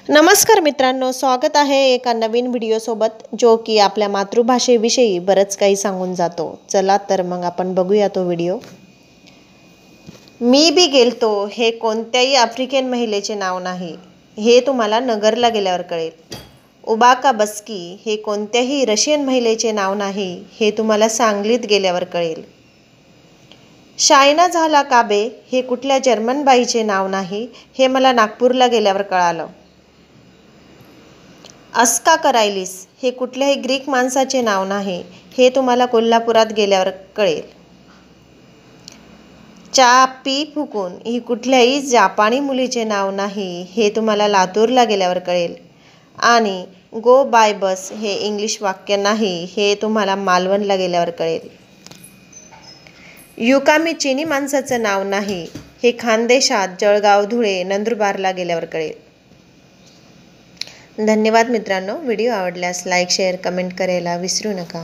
नमस्कार मित्रांनो, स्वागत आहे एका नवीन व्हिडिओसोबत जो की आपल्या मातृभाषेविषयी बरंच काही सांगून जातो। चला तर मग आपण बघूया तो व्हिडिओ। मी बी गेलतो हे कोणत्याही आफ्रिकन महिलेचे नाव नाही, हे तुम्हाला नगरला गेल्यावर कळेल। उबाका बस्की हे कोणत्याही रशियन महिलेचे नाव नाही, हे तुम्हाला सांगलीत गेल्यावर कळेल। शायना झाला काबे हे कुठल्या जर्मन बाईचे नाव नाही, हे मला नागपूरला गेल्यावर कळालं। अस्का करायलिस हे कुठल्याही ग्रीक माणसाचे नाव नाही, हे तुम्हाला कोल्हापुरात गेल्यावर कळेल। चा पी फुकुन ही कुठल्याही जापानी मुलीचे नाव नाही, हे तुम्हाला लातूरला गेल्यावर कळेल। आणि गो बाय बस हे इंग्लिश वाक्य नाही, हे तुम्हाला मालवणला गेल्यावर कळेल। युकामी चिनी माणसाचं नाव नाही, हे खानदेशात जळगाव, धुळे, नंदुरबारला गेल्यावर कळेल। धन्यवाद मित्रांनो, व्हिडिओ आवडल्यास लाईक, शेअर, कमेंट करायला विसरू नका।